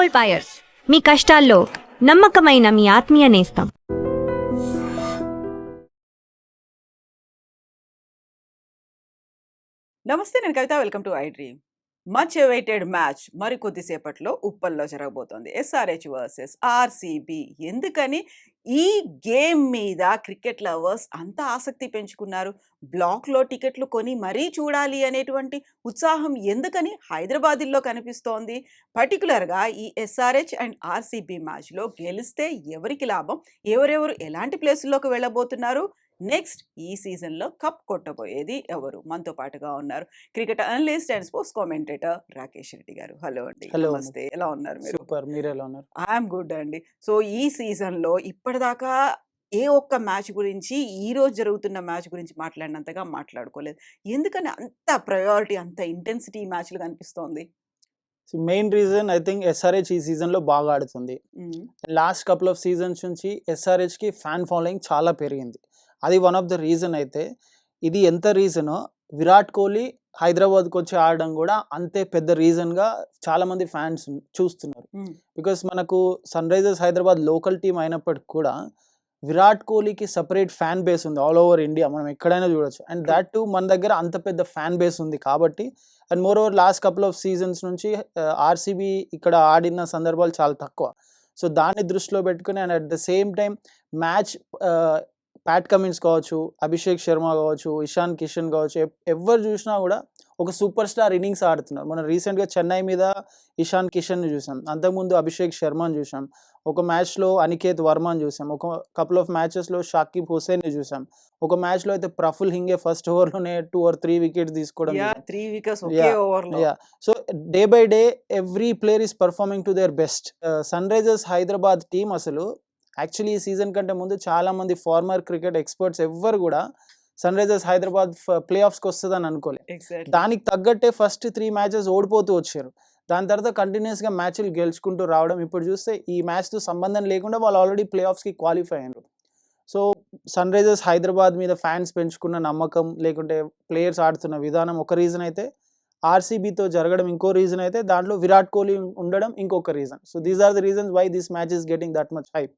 Gold buyers, మీ కష్టాల్లో నమ్మకమైన మీ ఆత్మీయ నేస్తం. నమస్తే, నేను Kavitha. Welcome to I dream. Much awaited match మరి కొద్దిసేపట్లో ఉప్పల్లో జరగబోతోంది. SRH versus RCB. ఎందుకని ఈ గేమ్ మీద క్రికెట్ లవర్స్ అంత ఆసక్తి పెంచుకున్నారు? బ్లాక్లో టికెట్లు కొని మరీ చూడాలి అనేటువంటి ఉత్సాహం ఎందుకని హైదరాబాద్లో కనిపిస్తోంది? పర్టికులర్గా ఈ ఎస్ఆర్హెచ్ అండ్ ఆర్సీబీ మ్యాచ్లో గెలిస్తే ఎవరికి లాభం? ఎవరెవరు ఎలాంటి ప్లేసుల్లోకి వెళ్ళబోతున్నారు? నెక్స్ట్ ఈ సీజన్లో కప్ కొట్టబోయేది ఎవరు? మనతో పాటుగా ఉన్నారు cricket analyst and sports commentator Rakesh Reddy గారు. హలో అండి. హలో. నమస్తే. ఎలా ఉన్నారు మీరు? సూపర్, మీరు ఎలా ఉన్నారు? ఐఎమ్ గుడ్ అండి. సో ఈ సీజన్లో ఇప్పటిదాకా ఏ ఒక్క మ్యాచ్ గురించి, ఈ రోజు జరుగుతున్న మ్యాచ్ గురించి మాట్లాడినంతగా మాట్లాడుకోలేదు. ఎందుకని అంత ప్రయారిటీ, అంత ఇంటెన్సిటీ ఈ మ్యాచ్లు కనిపిస్తోంది? Main reason I think SRH ఈ సీజన్లో బాగా ఆడుతుంది. లాస్ట్ కపుల్ ఆఫ్ సీజన్స్ నుంచి ఎస్ఆర్హెచ్కి ఫ్యాన్ ఫాలోయింగ్ చాలా పెరిగింది. అది వన్ ఆఫ్ ద రీజన్. అయితే ఇది ఎంత రీజనో విరాట్ కోహ్లీ హైదరాబాద్కి వచ్చి ఆడడం కూడా అంతే పెద్ద రీజన్గా చాలామంది ఫ్యాన్స్ చూస్తున్నారు. బికాస్ మనకు sun Risers Hyderabad local team అయినప్పటికి కూడా విరాట్ కోహ్లీకి సపరేట్ ఫ్యాన్ బేస్ ఉంది ఆల్ ఓవర్ ఇండియా. మనం ఎక్కడైనా చూడొచ్చు. అండ్ దాట్ టు మన దగ్గర అంత పెద్ద ఫ్యాన్ బేస్ ఉంది కాబట్టి. And more over last couple of seasons నుంచి ఆర్సీబీ ఇక్కడ ఆడిన సందర్భాలు చాలా తక్కువ. సో దాన్ని దృష్టిలో పెట్టుకుని and at the same time match Pat Cummins కావచ్చు, అభిషేక్ శర్మ కావచ్చు, ఇషాన్ కిషన్ కావచ్చు, ఎవరు చూసినా కూడా ఒక సూపర్ స్టార్ ఇన్నింగ్స్ ఆడుతున్నారు. మనం రీసెంట్గా చెన్నై మీద ఇషాన్ కిషన్ని చూసాం, అంతకుముందు అభిషేక్ శర్మని చూసాం, ఒక మ్యాచ్లో అనికేత్ వర్మని చూసాం, ఒక కపుల్ ఆఫ్ మ్యాచెస్లో షాకిబ్ హుసేన్ని చూసాం, ఒక మ్యాచ్లో అయితే ప్రఫుల్ హింగే ఫస్ట్ ఓవర్లోనే 2 or 3 వికెట్స్ తీసుకోవడం. So day by day every player is performing to their best. Sun Risers Hyderabad team అసలు యాక్చువల్లీ ఈ సీజన్ కంటే ముందు చాలామంది ఫార్మర్ క్రికెట్ ఎక్స్పర్ట్స్ ఎవ్వరు కూడా సన్ రైజర్స్ హైదరాబాద్ ప్లే ఆఫ్స్కి వస్తుందని అనుకోలేదు. దానికి తగ్గట్టే ఫస్ట్ 3 మ్యాచెస్ ఓడిపోతూ వచ్చారు. దాని తర్వాత కంటిన్యూస్గా మ్యాచ్లు గెలుచుకుంటూ రావడం. ఇప్పుడు చూస్తే ఈ మ్యాచ్తో సంబంధం లేకుండా వాళ్ళు ఆల్రెడీ ప్లే ఆఫ్స్కి క్వాలిఫై అయ్యారు. సో సన్ రైజర్స్ హైదరాబాద్ మీద ఫ్యాన్స్ పెంచుకున్న నమ్మకం, లేకుంటే ప్లేయర్స్ ఆడుతున్న విధానం ఒక రీజన్ అయితే, ఆర్సీబీతో జరగడం ఇంకో రీజన్ అయితే, దాంట్లో విరాట్ కోహ్లీ ఉండడం ఇంకొక reason. So these are the reasons why this match is getting that much hype.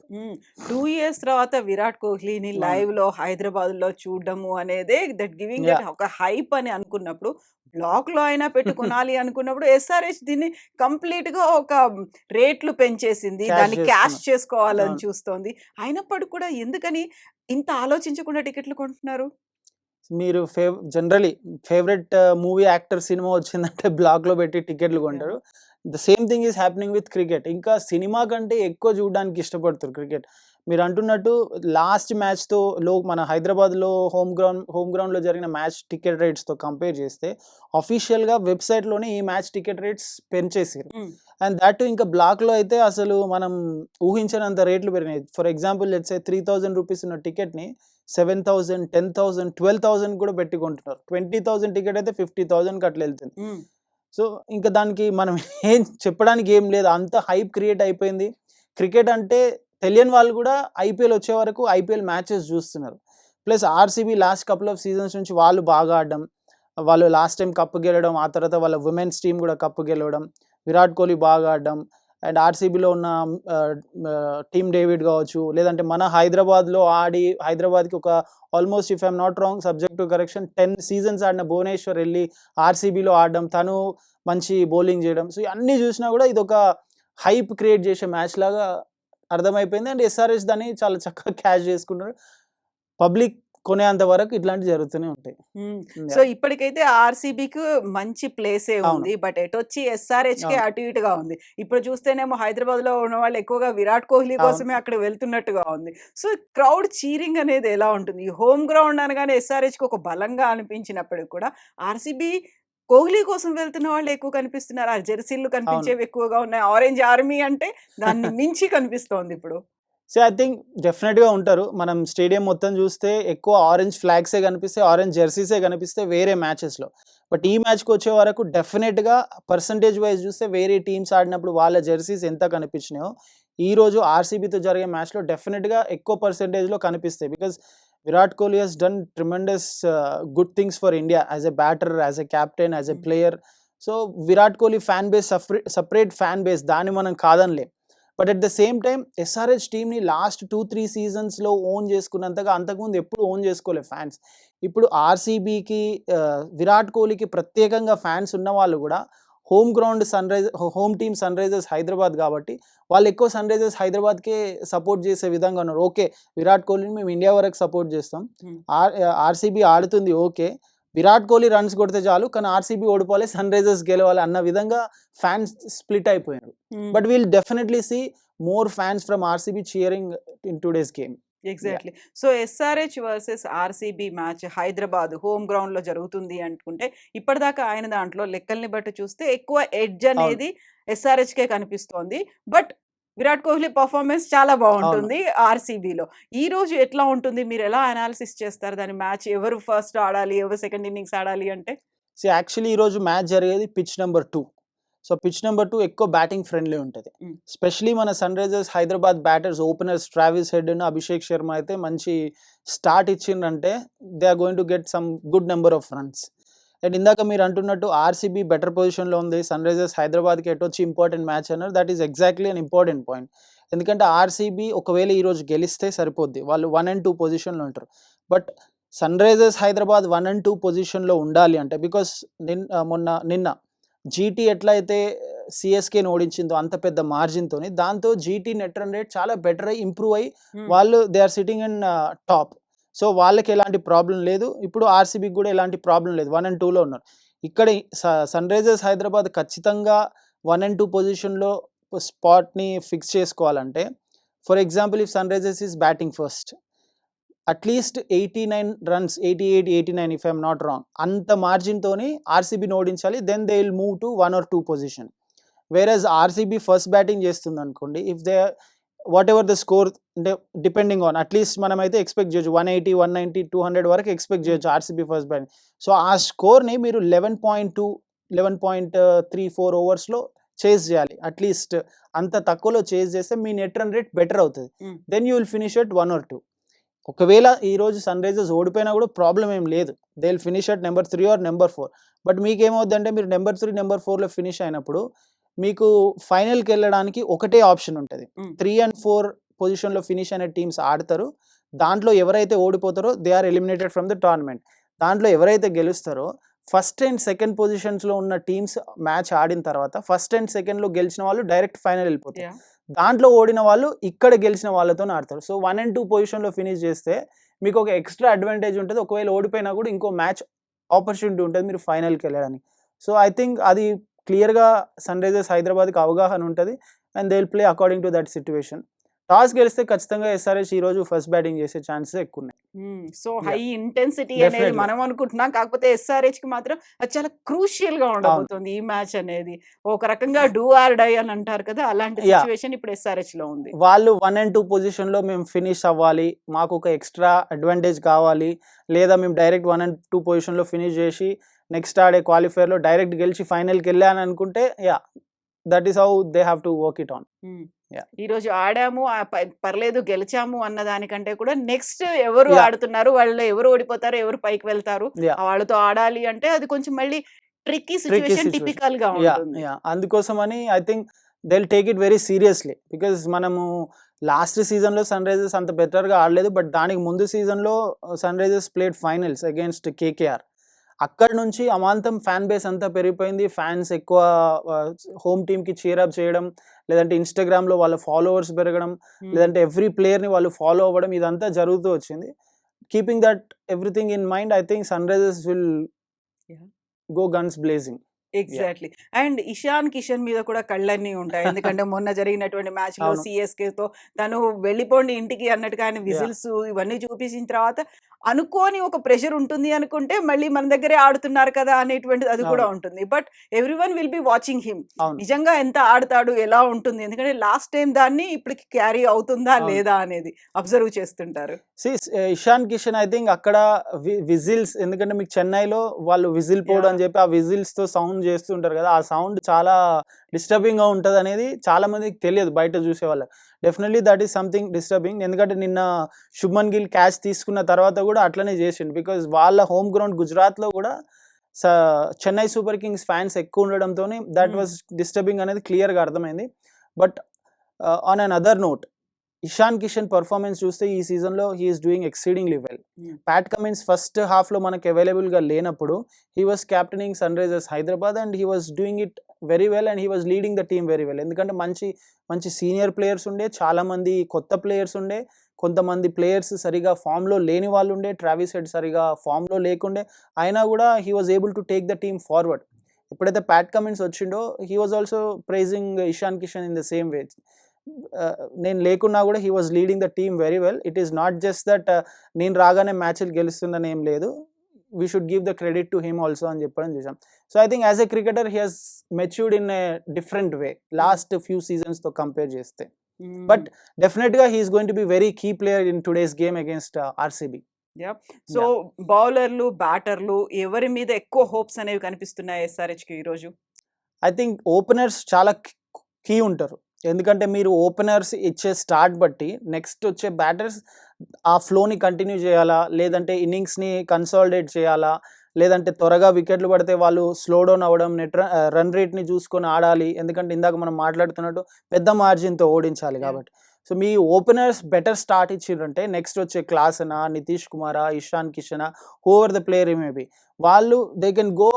2 years తర్వాత విరాట్ కోహ్లీని లైవ్ లో హైదరాబాద్ లో చూడడము అనేదే దట్ గివింగ్ దట్ ఒక హైప్ అని అనుకున్నప్పుడు, బ్లాక్ లో అయినా పెట్టుకునాలి అనుకున్నప్పుడు ఎస్ఆర్హెచ్ దీన్ని కంప్లీట్ గా ఒక రేట్లు పెంచేసింది, దాన్ని క్యాష్ చేసుకోవాలని చూస్తోంది. అయినప్పటికీ కూడా ఎందుకని ఇంత ఆలోచించకుండా టికెట్లు కొంటున్నారు? మీరు generally favourite movie actor cinema వచ్చిందంటే బ్లాక్లో పెట్టి టికెట్లు కొంటారు. The same thing is happening with cricket. ఇంకా సినిమా కంటే ఎక్కువ చూడడానికి ఇష్టపడతారు క్రికెట్. మీరు అంటున్నట్టు లాస్ట్ మ్యాచ్తో మన హైదరాబాద్లో హోమ్ గ్రౌండ్లో జరిగిన మ్యాచ్ టికెట్ రేట్స్తో కంపేర్ చేస్తే అఫీషియల్గా వెబ్సైట్లోనే ఈ మ్యాచ్ టికెట్ రేట్స్ పెంచేసారు. అండ్ దాట్ ఇంకా బ్లాక్లో అయితే అసలు మనం ఊహించినంత రేట్లు పెరిగినాయి. For example let's say 3,000 rupees ఉన్న టికెట్ని 7,000, 10,000, 12,000 కూడా పెట్టుకుంటున్నారు. 20,000 టికెట్ అయితే 50,000కి అట్లా వెళ్తుంది. సో ఇంకా దానికి మనం ఏం చెప్పడానికి ఏం లేదు, అంత హైప్ క్రియేట్ అయిపోయింది. క్రికెట్ అంటే తెలియని వాళ్ళు కూడా ఐపీఎల్ వచ్చే వరకు ఐపీఎల్ మ్యాచెస్ చూస్తున్నారు. Plus RCB last couple of seasons నుంచి వాళ్ళు బాగా ఆడడం, వాళ్ళు లాస్ట్ టైం కప్పు గెలవడం, ఆ తర్వాత వాళ్ళ ఉమెన్స్ టీం కూడా కప్పు గెలవడం, విరాట్ కోహ్లీ బాగా ఆడడం, అండ్ ఆర్సీబీలో ఉన్న టీమ్ డేవిడ్ కావచ్చు, లేదంటే మన హైదరాబాద్లో ఆడి హైదరాబాద్కి ఒక almost if I'm not wrong subject to correction 10 seasons ఆడిన భువనేశ్వర్ వెళ్ళి ఆర్సీబీలో ఆడడం, తను మంచి బౌలింగ్ చేయడం. సో అన్నీ చూసినా కూడా ఇది ఒక హైప్ క్రియేట్ చేసే మ్యాచ్ లాగా అర్థమైపోయింది. అండ్ ఎస్ఆర్హెచ్ దాన్ని చాలా చక్కగా క్యాచ్ చేసుకున్నారు. పబ్లిక్ కొనేంత వరకు ఇట్లాంటివి జరుగుతూనే ఉంటాయి. సో ఇప్పటికైతే ఆర్సీబీకి మంచి ప్లేసే ఉంది, బట్ ఎటొచ్చి ఎస్ఆర్హెచ్ కి అటు ఇటుగా ఉంది. ఇప్పుడు చూస్తేనేమో హైదరాబాద్ లో ఉన్న వాళ్ళు ఎక్కువగా విరాట్ కోహ్లీ కోసమే అక్కడ వెళ్తున్నట్టుగా ఉంది. సో క్రౌడ్ చీరింగ్ అనేది ఎలా ఉంటుంది? హోమ్ గ్రౌండ్ అనగానే ఎస్ఆర్హెచ్ కి ఒక బలంగా అనిపించినప్పటికి కూడా ఆర్సీబీ కోహ్లీ కోసం వెళ్తున్న వాళ్ళు ఎక్కువ కనిపిస్తున్నారు. ఆ జెర్సీలు కనిపించేవి ఎక్కువగా ఉన్నాయి. ఆరెంజ్ ఆర్మీ అంటే దాన్ని మించి కనిపిస్తోంది ఇప్పుడు. సో ఐ థింక్ డెఫినెట్గా ఉంటారు. మనం స్టేడియం మొత్తం చూస్తే ఎక్కువ ఆరెంజ్ ఫ్లాగ్సే కనిపిస్తాయి, ఆరెంజ్ జెర్సీసే కనిపిస్తాయి వేరే మ్యాచెస్లో. బట్ ఈ మ్యాచ్కి వచ్చే వరకు డెఫినెట్గా పర్సంటేజ్ వైజ్ చూస్తే వేరే టీమ్స్ ఆడినప్పుడు వాళ్ళ జెర్సీస్ ఎంత కనిపించినాయో ఈరోజు ఆర్సీబీతో జరిగే మ్యాచ్లో డెఫినెట్గా ఎక్కువ పర్సంటేజ్లో కనిపిస్తాయి. Because Virat Kohli he's done tremendous good things for India as a batter, as a captain, as a player. So Virat Kohli fan base separate fan base, దాన్ని మనం కాదనిలేం. But at the same time SRH టీమ్ని లాస్ట్ 2-3 సీజన్స్లో ఓన్ చేసుకున్నంతగా అంతకుముందు ఎప్పుడు own చేసుకోలేదు fans. ఇప్పుడు ఆర్సీబీకి విరాట్ కోహ్లీకి ప్రత్యేకంగా ఫ్యాన్స్ ఉన్న వాళ్ళు కూడా home ground home team sun Risers Hyderabad కాబట్టి వాళ్ళు ఎక్కువ సన్ రైజర్స్ హైదరాబాద్కే సపోర్ట్ చేసే విధంగా ఉన్నారు. ఓకే, విరాట్ కోహ్లీని మేము ఇండియా వరకు సపోర్ట్ చేస్తాం, ఆర్సీబీ ఆడుతుంది ఓకే, విరాట్ కోహ్లీ రన్స్ కొడితే చాలు, కానీ ఆర్సీబీ ఓడిపోవాలి, సన్ రైజర్స్ గెలవాలి అన్న విధంగా ఫ్యాన్స్ స్ప్లిట్ అయిపోయారు. But we'll definitely see more fans from RCB cheering in today's game. Exactly. So SRH versus RCB match Hyderabad home ground లో జరుగుతుంది అనుకుంటే ఇప్పటిదాకా ఆయన దాంట్లో లెక్కల్ని బట్టి చూస్తే ఎక్కువ ఎడ్జ్ అనేది ఎస్ఆర్హెచ్ కే కనిపిస్తోంది. బట్ విరాట్ కోహ్లీ పర్ఫార్మెన్స్ చాలా బాగుంటుంది ఆర్సీబీలో. ఈ రోజు ఎట్లా ఉంటుంది, మీరు ఎలా అనాలిసిస్ చేస్తారు దాని మ్యాచ్? ఎవరు ఫస్ట్ ఆడాలి, ఎవరు సెకండ్ ఇన్నింగ్స్ ఆడాలి అంటే? సో యాక్చువల్లీ ఈరోజు మ్యాచ్ జరిగేది pitch number 2. So pitch number 2 ఎక్కువ బ్యాటింగ్ ఫ్రెండ్లీ ఉంటుంది. స్పెషలీ మన sun Risers Hyderabad batters openers Travis Head and Abhishek Sharma అయితే మంచి స్టార్ట్ ఇచ్చిందంటే they are going to get some good number of runs. And ఇందాక మీరు అంటున్నట్టు ఆర్సీబీ బెటర్ పొజిషన్లో ఉంది, సన్ రైజర్స్ హైదరాబాద్కి ఎటొచ్చి ఇంపార్టెంట్ మ్యాచ్ అన్నారు. That is exactly an important point. ఎందుకంటే ఆర్సీబీ ఒకవేళ ఈరోజు గెలిస్తే సరిపోద్ది, వాళ్ళు 1 and 2 పొజిషన్లో ఉంటారు. But sun Risers Hyderabad 1 and 2 పొజిషన్లో ఉండాలి అంటే, బికాస్ నిన్న జీటీ ఎట్లయితే సిఎస్కేని ఓడించిందో అంత పెద్ద మార్జిన్తో, దాంతో జీటీ నెట్ రన్ రేట్ చాలా బెటర్ అయ్యి ఇంప్రూవ్ అయ్యి వాళ్ళు they are sitting in top. So వాళ్ళకి ఎలాంటి ప్రాబ్లం లేదు, ఇప్పుడు ఆర్సీబీకి కూడా ఎలాంటి ప్రాబ్లం లేదు, 1 and 2లో ఉన్నారు. ఇక్కడ సన్ రైజర్స్ హైదరాబాద్ ఖచ్చితంగా 1 and 2 పొజిషన్లో స్పాట్ని ఫిక్స్ చేసుకోవాలంటే, for example if sunrisers is batting first, at least 89 runs, 88, 89 if I'm not wrong, అంత మార్జిన్తోని ఆర్సీబీని ఓడించాలి. Then they will move to 1 or 2 position. వేరేజ్ ఆర్సీబీ ఫస్ట్ బ్యాటింగ్ చేస్తుంది అనుకోండి, if they whatever the score అంటే depending on, at least మనమైతే expect చేయొచ్చు 180, 190, 200 వరకు ఎక్స్పెక్ట్ చేయొచ్చు ఆర్సీబీ ఫస్ట్ బ్యాటింగ్. సో ఆ స్కోర్ని మీరు 11.2, 11.34 ఓవర్స్లో చేజ్ చేయాలి. అట్లీస్ట్ అంత తక్కువలో చేజ్ చేస్తే మీ నెట్ రన్ రేట్ బెటర్ అవుతుంది. Then you will finish at 1 or 2. ఒకవేళ ఈరోజు సన్ రైజర్స్ ఓడిపోయినా కూడా ప్రాబ్లం ఏం లేదు, they will finish at number 3 or number 4. But మీకేమవుద్దంటే మీరు నెంబర్ 3, నెంబర్ 4లో ఫినిష్ అయినప్పుడు మీకు ఫైనల్కి వెళ్ళడానికి ఒకటే ఆప్షన్ ఉంటుంది. 3 and 4 పొజిషన్లో ఫినిష్ అయిన టీమ్స్ ఆడతారు, దాంట్లో ఎవరైతే ఓడిపోతారో they are eliminated from the tournament. దాంట్లో ఎవరైతే గెలుస్తారో ఫస్ట్ అండ్ సెకండ్ పొజిషన్స్లో ఉన్న టీమ్స్ మ్యాచ్ ఆడిన తర్వాత ఫస్ట్ అండ్ సెకండ్లో గెలిచిన వాళ్ళు డైరెక్ట్ ఫైనల్ వెళ్ళిపోతారు. దాంట్లో ఓడిన వాళ్ళు ఇక్కడ గెలిచిన వాళ్ళతో ఆడతారు. సో 1 and 2 పొజిషన్లో ఫినిష్ చేస్తే మీకు ఒక ఎక్స్ట్రా అడ్వాంటేజ్ ఉంటుంది. ఒకవేళ ఓడిపోయినా కూడా ఇంకో మ్యాచ్ ఆపర్చునిటీ ఉంటుంది మీరు ఫైనల్కి వెళ్ళడానికి. సో ఐ థింక్ అది క్లియర్గా సన్ రైజర్స్ హైదరాబాద్కి అవగాహన ఉంటుంది and they will play according to that situation. Toss గెలిస్తే ఖచ్చితంగా ఎస్ఆర్హెచ్ ఈ రోజు ఫస్ట్ బ్యాటింగ్ చేసే ఛాన్సెస్ ఎక్కువ ఉన్నాయి. సో హై ఇంటెన్సిటీ అనేది మనం అనుకుంటున్నాం, కాకపోతే ఎస్ఆర్హెచ్ కి మాత్రం అది చాలా క్రూషియల్ గా ఉండబోతుంది ఈ మ్యాచ్ అనేది. ఒక రకంగా డూ ఆర్ డై అని అంటారు కదా, అలాంటి సిచ్యువేషన్ ఇప్పుడు ఎస్ఆర్హెచ్ లో ఉంది. వాళ్ళు 1 and 2 పొజిషన్ లో మేము ఫినిష్ అవ్వాలి, మాకు ఒక ఎక్స్ట్రా అడ్వాంటేజ్ కావాలి, లేదా మేము డైరెక్ట్ 1 and 2 పొజిషన్ లో ఫినిష్ చేసి నెక్స్ట్ ఆడే క్వాలిఫైర్ లో డైరెక్ట్ గెలిచి ఫైనల్కి వెళ్ళాను అనుకుంటే that is how they have to work it on. ఈ రోజు ఆడాము పర్లేదు గెలిచాము అన్న దానికంటే కూడా నెక్స్ట్ ఎవరు ఆడుతున్నారు, వాళ్ళు ఎవరు ఓడిపోతారు, ఎవరు పైకి వెళ్తారు, వాళ్ళతో ఆడాలి అంటే అది కొంచెం మళ్ళీ ట్రిక్కీ సిచ్యువేషన్ టిపికల్ గా ఉంటుంది. అందుకోసమని I think they will take it very seriously. Because మనము లాస్ట్ సీజన్ లో సన్ రైజర్స్ అంత బెటర్ గా ఆడలేదు, బట్ దానికి ముందు సీజన్ లో Sunrisers played finals against KKR. అక్కడ నుంచి అమాంతం ఫ్యాన్ బేస్ అంతా పెరిగిపోయింది, ఫ్యాన్స్ ఎక్కువ హోమ్ టీమ్కి చీరప్ చేయడం, లేదంటే ఇన్స్టాగ్రామ్లో వాళ్ళ ఫాలోవర్స్ పెరగడం, లేదంటే ఎవ్రీ ప్లేయర్ని వాళ్ళు ఫాలో అవ్వడం, ఇదంతా జరుగుతూ వచ్చింది. Keeping that everything in mind, I think Sunrisers will go guns blazing. Exactly. And Ishan Kishan మీద కూడా కళ్ళన్నీ ఉంటాయి, ఎందుకంటే మొన్న జరిగినటువంటి మ్యాచ్ లో సిఎస్కేతో తను వెళ్ళిపోండి ఇంటికి అన్నట్టుగా ఆయన విజిల్స్ ఇవన్నీ చూపించిన తర్వాత అనుకోని ఒక ప్రెషర్ ఉంటుంది అనుకుంటే మళ్ళీ మన దగ్గరే ఆడుతున్నారు కదా అనేటువంటిది అది కూడా ఉంటుంది. But everyone will be watching him, నిజంగా ఎంత ఆడతాడు ఎలా ఉంటుంది, ఎందుకంటే లాస్ట్ టైం దాన్ని ఇప్పటికి క్యారీ అవుతుందా లేదా అనేది అబ్జర్వ్ చేస్తుంటారు. ఇషాన్ కిషన్ ఐ థింక్ అక్కడ విజిల్స్, ఎందుకంటే మీకు చెన్నైలో వాళ్ళు విజిల్ పోడ్ అని చెప్పి ఆ విజిల్స్ తో సౌండ్ చేస్తుంటారు కదా, ఆ సౌండ్ చాలా డిస్టర్బింగ్ గా ఉంటది అనేది చాలా మందికి తెలియదు బయట చూసే వాళ్ళకి. Definitely that is something disturbing. ఎందుకంటే నిన్న శుభ్మన్ గిల్ క్యాచ్ తీసుకున్న తర్వాత కూడా అట్లనే చేసిండు, బికాజ్ వాళ్ళ హోమ్ గ్రౌండ్ గుజరాత్ లో కూడా చెన్నై సూపర్ కింగ్స్ ఫ్యాన్స్ ఎక్కువ ఉండడంతో దట్ వాజ్ డిస్టర్బింగ్ అనేది క్లియర్గా అర్థమైంది. But on another note, Ishan Kishan performance చూస్తే ఈ సీజన్లో he is doing exceedingly well. Pat Cummins first హాఫ్లో మనకు అవైలబుల్గా లేనప్పుడు he was captaining sun Risers Hyderabad and he was doing it very well and he was leading the team very well. ఎందుకంటే మంచి మంచి సీనియర్ ప్లేయర్స్ ఉండే, చాలామంది కొత్త ప్లేయర్స్ ఉండే, కొంతమంది ప్లేయర్స్ సరిగా ఫామ్లో లేని వాళ్ళు ఉండే, ట్రావిస్ హెడ్ సరిగా ఫామ్లో లేకుండే, అయినా కూడా he was able to take the team forward. ఎప్పుడైతే ప్యాట్ కమిన్స్ వచ్చిండో he was also praising Ishan Kishan in the same way. నేను లేకున్నా కూడా he was leading the team very well. It is not just that నేను రాగానే మ్యాచ్లు గెలుస్తుందని ఏం లేదు, we should give the credit to him also అని చెప్పడం చూసాం. So I think as a cricketer he has matured in a different way last few సీజన్స్తో కంపేర్ చేస్తే. బట్ డెఫినెట్గా he is going to be very key player in today's game against RCB. So బౌలర్లు, బ్యాటర్లు ఎవరి మీద ఎక్కువ hopes అనేవి కనిపిస్తున్నాయి ఎస్ఆర్హెచ్కి ఈరోజు? ఐ థింక్ ఓపెనర్స్ చాలా కీ ఉంటారు. ఎందుకంటే మీరు ఓపెనర్స్ ఇచ్చే స్టార్ట్ బట్టి నెక్స్ట్ వచ్చే బ్యాటర్స్ ఆ ఫ్లోని కంటిన్యూ చేయాలా, లేదంటే ఇన్నింగ్స్ని కన్సాలిడేట్ చేయాలా, లేదంటే త్వరగా వికెట్లు పడితే వాళ్ళు స్లో డౌన్ అవ్వడం, రన్ రేట్ని చూసుకొని ఆడాలి. ఎందుకంటే ఇందాక మనం మాట్లాడుతున్నట్టు పెద్ద మార్జిన్తో ఓడించాలి కాబట్టి. సో మీ ఓపెనర్స్ బెటర్ స్టార్ట్ ఇచ్చిండ్రంటే నెక్స్ట్ వచ్చే క్లాసనా, నితీష్ కుమారా, ఇషాన్ కిషనా, హూవర్ ద ప్లేయర్ మేబీ, వాళ్ళు they can go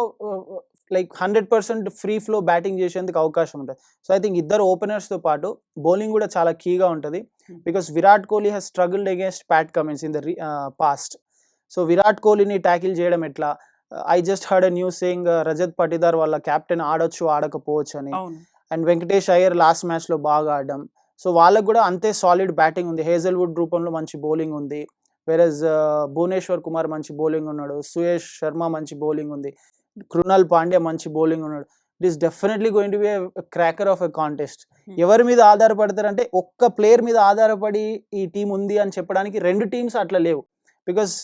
like 100% free flow batting చేసేందుకు అవకాశం ఉంటుంది. సో ఐ థింక్ ఇద్దరు ఓపెనర్స్తో పాటు బౌలింగ్ కూడా చాలా కీగా ఉంటుంది. Because Virat Kohli has struggled against Pat Cummins in the past. So Virat కోహ్లీని ట్యాకిల్ చేయడం ఎట్లా? I just heard a news saying Rajat Patidar వాళ్ళ కెప్టెన్ ఆడొచ్చు ఆడకపోవచ్చు అని, అండ్ వెంకటేష్ అయ్యర్ లాస్ట్ మ్యాచ్లో బాగా ఆడడం. సో వాళ్ళకు కూడా అంతే సాలిడ్ బ్యాటింగ్ ఉంది. హేజల్వుడ్ రూపంలో మంచి బౌలింగ్ ఉంది, వెరస్ భువనేశ్వర్ కుమార్ మంచి బౌలింగ్ ఉన్నాడు, సుయేష్ శర్మ మంచి బౌలింగ్ ఉంది, కృణాల్ పాండ్యా మంచి బౌలింగ్ ఉన్నాడు. It is definitely going to B cracker of a contest. ఎవరి మీద ఆధారపడతారంటే ఒక్క ప్లేయర్ మీద ఆధారపడి ఈ టీం ఉంది అని చెప్పడానికి రెండు టీమ్స్ అట్లా లేవు. Because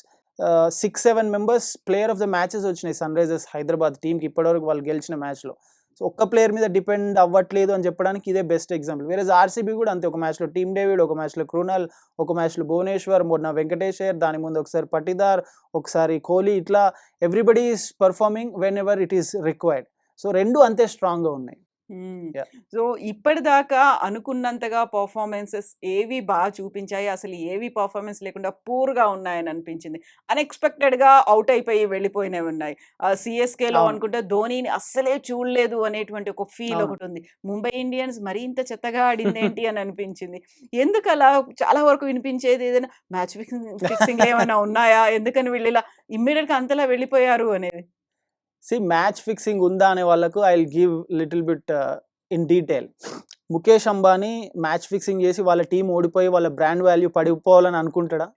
6-7 members player of the matches వచ్చినాయి సన్ రైజర్స్ హైదరాబాద్ టీంకి ఇప్పటివరకు వాళ్ళు గెలిచిన మ్యాచ్లో. సో ఒక్క ప్లేయర్ మీద డిపెండ్ అవ్వట్లేదు అని చెప్పడానికి ఇదే బెస్ట్ ఎగ్జాంపుల్. వేరే ఆర్సీబీ కూడా అంతే, ఒక మ్యాచ్లో టీమ్ డేవిడ్, ఒక మ్యాచ్లో కృణాల్, ఒక మ్యాచ్లో భువనేశ్వర్, మొన్న వెంకటేష్ అయ్యర్, దాని ముందు ఒకసారి పటిదార్, ఒకసారి కోహ్లీ, ఇట్లా everybody is performing when ever it is required. So రెండు అంతే స్ట్రాంగ్గా ఉన్నాయి. సో ఇప్పటిదాకా అనుకున్నంతగా పర్ఫార్మెన్సెస్ ఏవి బాగా చూపించాయి, అసలు ఏవి పర్ఫార్మెన్స్ లేకుండా పూర్గా ఉన్నాయని అనిపించింది? అన్ఎక్స్పెక్టెడ్గా అవుట్ అయిపోయి వెళ్ళిపోయినవి ఉన్నాయి. సిఎస్కేలో అనుకుంటే ధోనీని అస్సలే చూడలేదు అనేటువంటి ఒక ఫీల్ ఒకటి ఉంది. ముంబై ఇండియన్స్ మరింత చెత్తగా ఆడింది ఏంటి అని అనిపించింది. ఎందుకు అలా? చాలా వరకు వినిపించేది ఏదైనా మ్యాచ్ ఫిక్సింగ్ ఏమైనా ఉన్నాయా, ఎందుకని వీళ్ళు ఇలా ఇమ్మీడియట్గా అంతలా వెళ్ళిపోయారు అనేది. మ్యాచ్ ఫిక్సింగ్ ఉందా అనే వాళ్ళకు I will give little bit in detail. Mukesh Ambani match fixing చేసి వాళ్ళ టీం ఓడిపోయి వాళ్ళ బ్రాండ్ వాల్యూ పడిపోవాలని అనుకుంటాడా?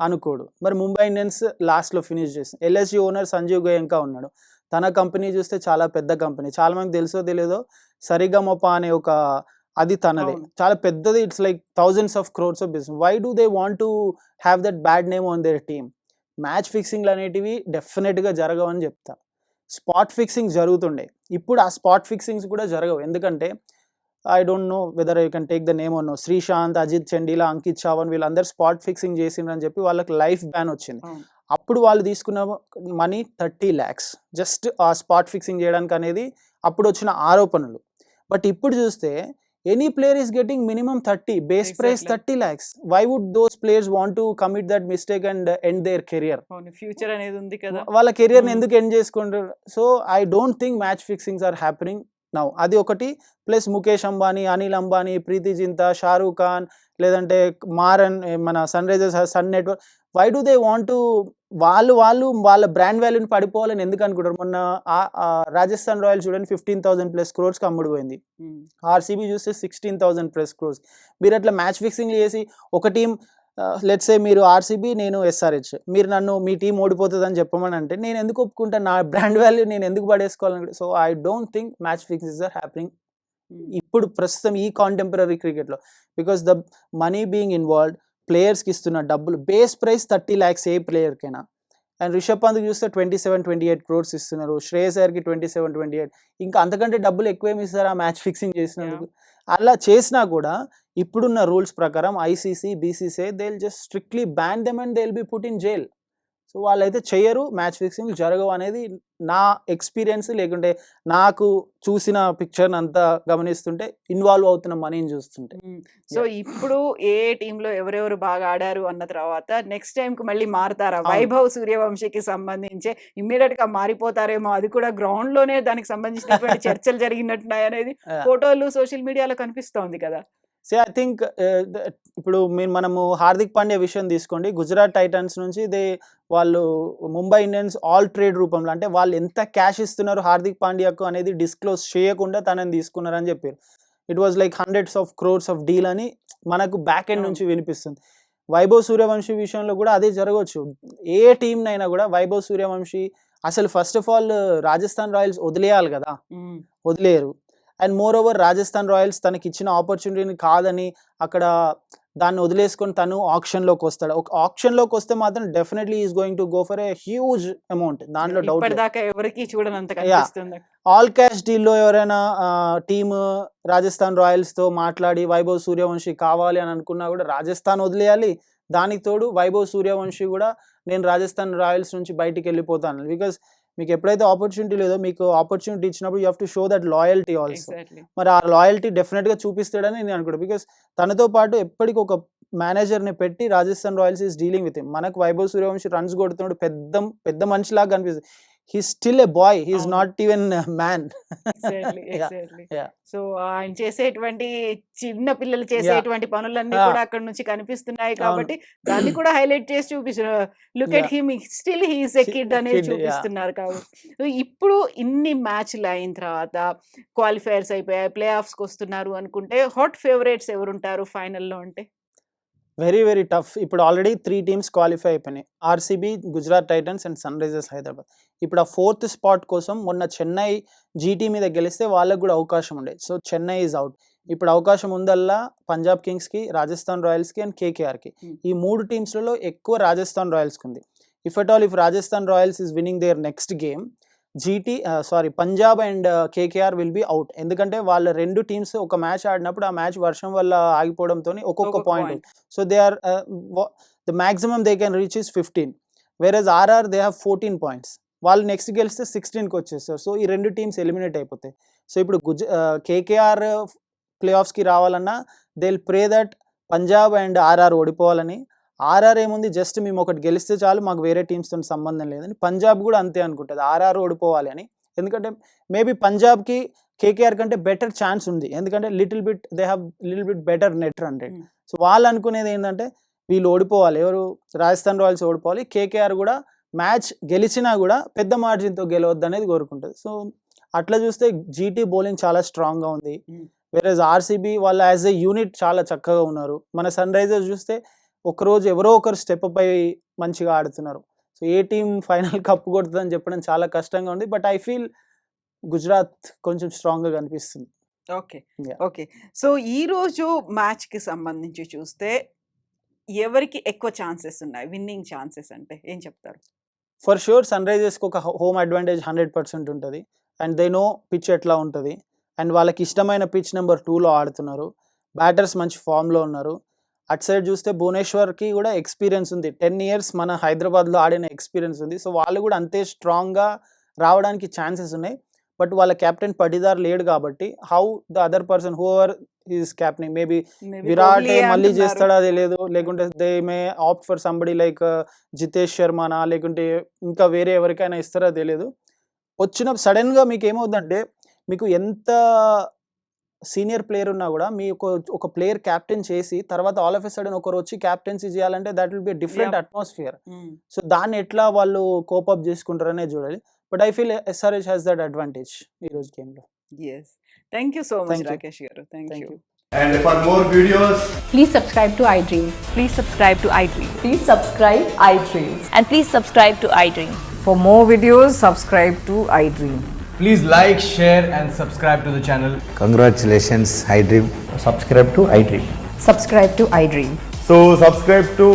అనుకోడు. మరి ముంబై ఇండియన్స్ లాస్ట్లో ఫినిష్ చేసింది. ఎల్ఎస్జీ ఓనర్ సంజీవ్ గోయంకా ఉన్నాడు. తన కంపెనీ చూస్తే చాలా పెద్ద కంపెనీ, చాలా మంది తెలుసో తెలియదో సరిగమప అనే ఒక అది తనదే, చాలా పెద్దది. It's like thousands of crores of business. Why do they want to have that bad name on their team? Match ఫిక్సింగ్లు అనేటివి డెఫినెట్గా జరగవని చెప్తా. స్పాట్ ఫిక్సింగ్ జరుగుతుండే, ఇప్పుడు ఆ స్పాట్ ఫిక్సింగ్స్ కూడా జరగవు. ఎందుకంటే I don't know whether you can take the name or no, Sreesanth, Ajit Chandila, Ankit Chavan వీళ్ళందరూ స్పాట్ ఫిక్సింగ్ చేసిండ్రని చెప్పి వాళ్ళకి లైఫ్ బ్యాన్ వచ్చింది. అప్పుడు వాళ్ళు తీసుకున్న మనీ 30 lakhs జస్ట్ ఆ స్పాట్ ఫిక్సింగ్ చేయడానికి అనేది అప్పుడు వచ్చిన ఆరోపణలు. బట్ ఇప్పుడు చూస్తే any player is getting minimum 30, base price 30 lakhs. Why would those players want to commit that mistake and end their career? Future అనేది ఉంది కదా, వాళ్ళ కెరియర్ని ఎందుకు ఎండ్ చేసుకుంటారు? So I don't think match fixings are happening now. అది ఒకటి. Plus Mukesh Ambani, Anil Ambani, Preity Zinta, Shahrukh Khan, లేదంటే మారన్, మన Sunrisers, Sun Network, why do they want to వాళ్ళు వాళ్ళ బ్రాండ్ వాల్యూని పడిపోవాలని ఎందుకు అనుకుంటారు? మొన్న రాజస్థాన్ రాయల్స్ చూడండి 15,000+ crores అమ్ముడుపోయింది. ఆర్సీబీ చూస్తే 16,000+ crores. మీరు అట్లా మ్యాచ్ ఫిక్సింగ్ చేసి ఒక టీం లెట్స్ సే మీరు ఆర్సీబీ, నేను ఎస్ఆర్హెచ్, మీరు నన్ను మీ టీం ఓడిపోతుంది అని చెప్పమని అంటే నేను ఎందుకు ఒప్పుకుంటాను? నా బ్రాండ్ వాల్యూ నేను ఎందుకు పడేసుకోవాలని? So I don't think match fixings are happening ఇప్పుడు ప్రస్తుతం ఈ కాంటెంపరీ క్రికెట్లో. Because the money being involved, ప్లేయర్స్కి ఇస్తున్న డబ్బులు, బేస్ ప్రైస్ 30 lakhs ఏ ప్లేయర్కైనా. అండ్ రిషబ్ పంత్ చూస్తే 27-28 crores ఇస్తున్నారు, శ్రేయస్ అయ్యర్కి 27-28, ఇంకా అంతకంటే డబ్బులు ఎక్కువేమి ఇస్తారు ఆ మ్యాచ్ ఫిక్సింగ్ చేసినందుకు? అలా చేసినా కూడా ఇప్పుడున్న రూల్స్ ప్రకారం ICC, BCCI they will just strictly ban them and they will be put in jail. So వాళ్ళైతే చెయ్యరు, మ్యాచ్ ఫిక్సింగ్ జరగవు అనేది నా ఎక్స్పీరియన్స్. లేకుంటే నాకు చూసిన పిక్చర్ అంతా గమనిస్తుంటే, ఇన్వాల్వ్ అవుతున్న మనీని చూస్తుంటే. సో ఇప్పుడు ఏ టీంలో ఎవరెవరు బాగా ఆడారు అన్న తర్వాత నెక్స్ట్ టైం కి మళ్ళీ మారుతారా? వైభవ్ సూర్యవంశీకి సంబంధించి ఇమ్మీడియట్ గా మారిపోతారేమో, అది కూడా గ్రౌండ్ లోనే దానికి సంబంధించినటువంటి చర్చలు జరిగినట్టున్నాయి అనేది ఫోటోలు సోషల్ మీడియాలో కనిపిస్తోంది కదా. సో ఐ థింక్ ఇప్పుడు మనము హార్దిక్ పాండ్యా విషయం తీసుకోండి. గుజరాత్ టైటన్స్ నుంచి వాళ్ళు ముంబై ఇండియన్స్ ఆల్ ట్రేడ్ రూపంలో, అంటే వాళ్ళు ఎంత క్యాష్ ఇస్తున్నారు హార్దిక్ పాండ్యాకు అనేది డిస్క్లోజ్ చేయకుండా తనని తీసుకున్నారని చెప్పారు. It was like hundreds of crores of deal అని మనకు బ్యాక్ ఎండ్ నుంచి వినిపిస్తుంది. వైభవ్ సూర్యవంశీ విషయంలో కూడా అదే జరగవచ్చు. ఏ టీంనైనా కూడా వైభవ్ సూర్యవంశీ అసలు first of all Rajasthan Royals వదిలేయాలి కదా, వదిలేయరు. And moreover Rajasthan Royals తనకి ఇచ్చిన ఆపర్చునిటీని కాదని అక్కడ దాన్ని వదిలేసుకొని తను ఆప్షన్లోకి వస్తాడు. ఒక ఆప్షన్లోకి వస్తే మాత్రం definitely is going to go for a huge amount, దాంట్లో డౌట్. ఎవరికి చూడనంత కనిపిస్తుంది. ఆల్ క్యాష్ డీల్లో ఎవరైనా టీమ్ రాజస్థాన్ రాయల్స్తో మాట్లాడి వైభవ్ సూర్యవంశీ కావాలి అని అనుకున్నా కూడా రాజస్థాన్ వదిలేయాలి. దానికి తోడు వైభవ్ సూర్యవంశీ కూడా నేను రాజస్థాన్ రాయల్స్ నుంచి బయటికి వెళ్ళిపోతాను. బికాస్ మీకు ఎప్పుడైతే ఆపర్చునిటీ లేదో, మీకు ఆపర్చునిటీ ఇచ్చినప్పుడు you have to show that loyalty also. మరి ఆ లాయల్టీ డెఫినెట్గా చూపిస్తాడని నేను అనుకుంటాను. బికాస్ తనతో పాటు ఎప్పటికీ ఒక మేనేజర్ని పెట్టి Rajasthan Royals is dealing with him. మనకు వైభవ్ సూర్యవంశీ రన్స్ కొడుతున్నాడు, పెద్ద మనిషిలాగా కనిపిస్తుంది. He's still a boy. He's not even a man. Exactly. So ఆయన చేసేటువంటి చిన్న పిల్లలు చేసేటువంటి పనులన్నీ కూడా అక్కడ నుంచి కనిపిస్తున్నాయి కాబట్టి దాన్ని కూడా హైలైట్ చేసి చూపిస్తున్నారు. Look at him, still he is a kid అనేది చూపిస్తున్నారు. కాబట్టి ఇప్పుడు ఇన్ని మ్యాచ్లు అయిన తర్వాత క్వాలిఫైర్స్ అయిపోయాయి, ప్లే ఆఫ్స్కి వస్తున్నారు అనుకుంటే హాట్ ఫేవరెట్స్ ఎవరుంటారు ఫైనల్లో అంటే? Very very tough. ఇప్పుడు ఆల్రెడీ 3 టీమ్స్ క్వాలిఫై అయిపోయినాయి, RCB, Gujarat Titans and sun Risers Hyderabad. ఇప్పుడు ఆ 4th స్పాట్ కోసం మొన్న చెన్నై జీటీ మీద గెలిస్తే వాళ్ళకు కూడా అవకాశం ఉండేది. So Chennai is out. ఇప్పుడు అవకాశం ఉందల్లా పంజాబ్ కింగ్స్కి, రాజస్థాన్ రాయల్స్కి అండ్ కేకేఆర్కి. ఈ 3 టీమ్స్లలో ఎక్కువ రాజస్థాన్ రాయల్స్కి ఉంది. If Rajasthan Royals is winning their next game, Punjab and KKR will be out. ఎందుకంటే వాళ్ళ 2 టీమ్స్ ఒక మ్యాచ్ ఆడినప్పుడు ఆ మ్యాచ్ వర్షం వల్ల ఆగిపోవడంతో ఒక్కొక్క point. So they are the maximum they can reach is 15. వేరేజ్ ఆర్ఆర్ దే హ్యావ్ 14 పాయింట్స్. వాళ్ళు నెక్స్ట్ గెలిస్తే 16కి వచ్చేస్తారు. సో ఈ 2 టీమ్స్ ఎలిమినేట్ అయిపోతాయి. సో ఇప్పుడు కేకేఆర్ ప్లే ఆఫ్స్కి రావాలన్నా they will pray that Punjab and RR ఓడిపోవాలని. ఆర్ఆర్ ఏముంది, జస్ట్ మేము ఒకటి గెలిస్తే చాలు, మాకు వేరే టీమ్స్తో సంబంధం లేదని. పంజాబ్ కూడా అంతే అనుకుంటుంది, ఆర్ఆర్ ఓడిపోవాలి అని. ఎందుకంటే మేబీ పంజాబ్కి కేకేఆర్ కంటే బెటర్ ఛాన్స్ ఉంది, ఎందుకంటే they have little bit better net run rate. So వాళ్ళు అనుకునేది ఏంటంటే వీళ్ళు ఓడిపోవాలి, ఎవరు రాజస్థాన్ రాయల్స్ ఓడిపోవాలి, కేకేఆర్ కూడా మ్యాచ్ గెలిచినా కూడా పెద్ద మార్జిన్తో గెలవద్దు అనేది కోరుకుంటుంది. సో అట్లా చూస్తే జీటీ బౌలింగ్ చాలా స్ట్రాంగ్గా ఉంది. వేరే ఆర్సీబీ వాళ్ళు యాజ్ ఎ యూనిట్ చాలా చక్కగా ఉన్నారు. మన సన్ రైజర్స్ చూస్తే ఒకరోజు ఎవరో ఒకరు స్టెప్ పై మంచిగా ఆడుతున్నారు. సో ఏ టీం ఫైనల్ కప్పు కొడుతుందని చెప్పడం చాలా కష్టంగా ఉంది. బట్ ఐ ఫీల్ గుజరాత్ కొంచెం స్ట్రాంగ్గా కనిపిస్తుంది. ఓకే. సో ఈరోజు మ్యాచ్కి సంబంధించి చూస్తే ఎవరికి ఎక్కువ ఛాన్సెస్ ఉన్నాయి, విన్నింగ్ ఛాన్సెస్ అంటే ఏం చెప్తారు? ఫర్ షూర్ సన్ రైజర్స్కి ఒక హోమ్ అడ్వాంటేజ్ 100% ఉంటుంది. అండ్ దే నో పిచ్ ఎట్లా ఉంటుంది. అండ్ వాళ్ళకి ఇష్టమైన పిచ్ నెంబర్ 2లో ఆడుతున్నారు. బ్యాటర్స్ మంచి ఫామ్లో ఉన్నారు. అటు సైడ్ చూస్తే భువనేశ్వర్కి కూడా ఎక్స్పీరియన్స్ ఉంది, 10 years మన హైదరాబాద్లో ఆడిన ఎక్స్పీరియన్స్ ఉంది. సో వాళ్ళు కూడా అంతే స్ట్రాంగ్గా రావడానికి ఛాన్సెస్ ఉన్నాయి. బట్ వాళ్ళ కెప్టెన్ పటిదార్ లేడు కాబట్టి how the other person whoever is captain, maybe Virat మళ్ళీ చేస్తాడా తెలియదు, లేకుంటే they may opt for somebody like Jitesh శర్మనా, లేకుంటే ఇంకా వేరే ఎవరికైనా ఇస్తారా తెలియదు. వచ్చిన సడన్గా మీకు ఏమవుతుందంటే, మీకు ఎంత సీనియర్ ప్లేయర్ ఉన్నా కూడా మీ ఒక ప్లేయర్ క్యాప్టెన్ చేసి తర్వాత ఆల్ ఆఫ్ ఎ సడన్ ఒకరు వచ్చి క్యాప్టెన్సీ చేయాలంటే that will be different atmosphere. సో దాన్ని ఎట్లా వాళ్ళు కోపప్ చేసుకుంటారనే చూడాలి. But I feel SRH has that advantage ఈ రోజు గేమ్లో. Thank you so much Rakesh garu. Thank you. And for more videos, please subscribe to iDream. Please subscribe to iDream. Please subscribe iDream. And please subscribe to iDream. For more videos, subscribe to iDream. please like, share and subscribe to the channel. Congratulations, iDream. Subscribe to iDream. Subscribe to iDream. So subscribe to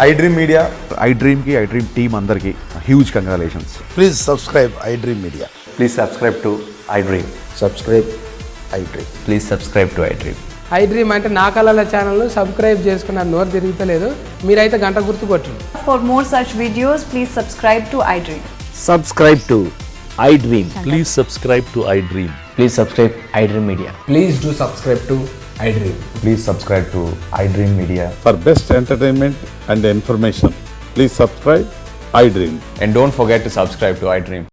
iDream Media. iDream ki iDream team andarki huge congratulations. Please subscribe iDream Media. Please subscribe to iDream. Subscribe iDream. Please subscribe to iDream. I dream అంటే నా కళల ఛానల్ను subscribe చేసుకున్న నోరు తిరుగుతలేదు. మీరైతే గంట గుర్తు కొట్టండి. For more such videos, please subscribe to iDream. Subscribe to iDream. Please subscribe to iDream. Please subscribe iDream Media. Please do subscribe to iDream. Please subscribe to iDream Media. For best entertainment and information, please subscribe iDream. And don't forget to subscribe to iDream.